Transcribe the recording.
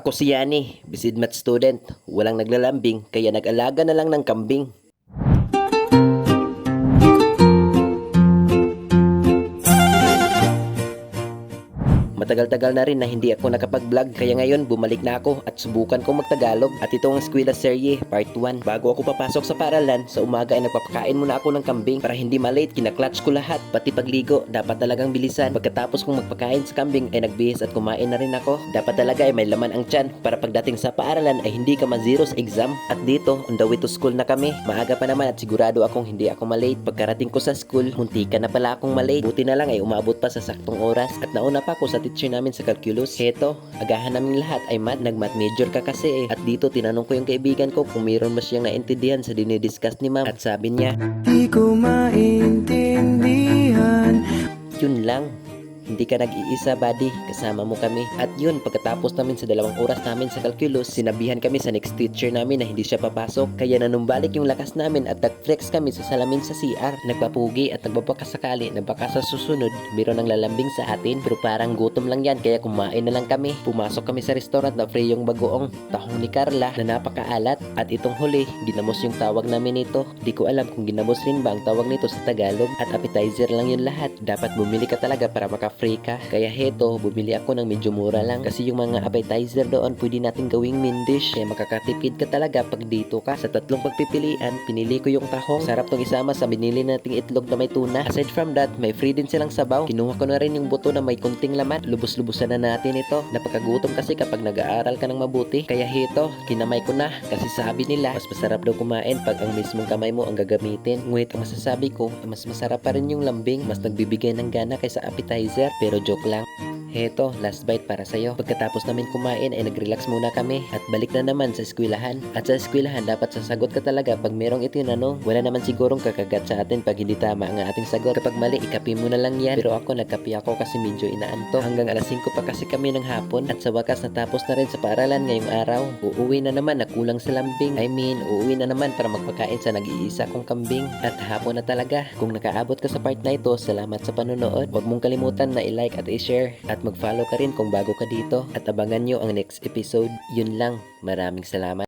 Ako si Yani, bisid math student. Walang naglalambing, kaya nag-alaga na lang ng kambing. Matagal-tagal na rin na hindi ako nakapag-vlog, kaya ngayon bumalik na ako at subukan kong magtagalog. At ito ang Eskwela Serye Part 1. Bago ako papasok sa paaralan, sa umaga ay nagpapakain muna ako ng kambing para hindi malate. Kinaklatch ko lahat, pati pagligo, dapat talagang bilisan. Pagkatapos kong magpakain sa kambing ay nagbihis at kumain na rin ako. Dapat talaga ay may laman ang tiyan para pagdating sa paaralan ay hindi ka ma-zero sa exam. At dito, on the way to school na kami. Maaga pa naman at sigurado akong hindi ako malate. Pagkarating ko sa school, muntika na pala akong malate. Buti na lang ay umabot pa sa saktong oras at nauna pa ako sa teacher namin sa calculus. Heto, agahan namin lahat ay math, nag-math major ka kasi eh. At dito tinanong ko yung kaibigan ko kung mayroon ba siyang naintindihan sa dinidiscuss ni ma'am. At sabi niya, di ko maintindihan. yun lang. Hindi ka nag-iisa, buddy. Kasama mo kami. At yun, pagkatapos namin sa 2 oras namin sa calculus, sinabihan kami sa next teacher namin na hindi siya papasok. Kaya nanumbalik yung lakas namin at nag-flex kami sa salamin sa CR. Nagpapugi at nagbabakasakali na baka sa susunod, meron ng lalambing sa atin. Pero parang gutom lang yan, kaya kumain na lang kami. Pumasok kami sa restaurant na free yung bagoong tahong ni Carla na napakaalat. At itong huli, ginamos yung tawag namin nito. Di ko alam kung ginamos rin ba ang tawag nito sa Tagalog. At appetizer lang yun lahat. Dapat bumili ka talaga para maka-free ka. Kaya heto, bumili ako ng medyo mura lang. Kasi yung mga appetizer doon, pwede natin gawing main dish. Kaya makakatipid ka talaga pag dito ka. Sa 3 pagpipilian, pinili ko yung tahong. Sarap tong isama sa binili nating itlog na may tuna. Aside from that, may free din silang sabaw. Kinuha ko na rin yung buto na may kunting laman. Lubos-lubusan na natin ito. Napakagutom kasi kapag nag-aaral ka ng mabuti. Kaya heto, kinamay ko na. Kasi sabi nila, mas masarap daw kumain pag ang mismong kamay mo ang gagamitin. Ngunit ang masasabi ko, mas masarap pa rin yung lambing. Mas nagbibigay ng gana kaysa appetizer. Pero joke lang. Heto, last bite para sa'yo. Pagkatapos namin kumain ay nag-relax muna kami at balik na naman sa eskwelahan. At sa eskwelahan dapat sasagot ka talaga pag merong itinanong. Wala naman sigurong kakagat sa atin pag hindi tama ang ating sagot. Kapag mali, ikapi mo na lang yan. Pero ako, nagkapi ako kasi medyo inaantok. Hanggang alas 5 pa kasi kami ng hapon. At sa wakas natapos na rin sa paaralan ngayong araw. Uuwi na naman na kulang sa lambing. Uuwi na naman para magpakain sa nag-iisa kong kambing. At hapon na talaga. Kung nakaabot ka sa part na ito, salamat sa panonood. Huwag mong kalimutan na i-like at i-share. At mag-follow ka rin kung bago ka dito. At abangan nyo ang next episode. Yun lang. Maraming salamat.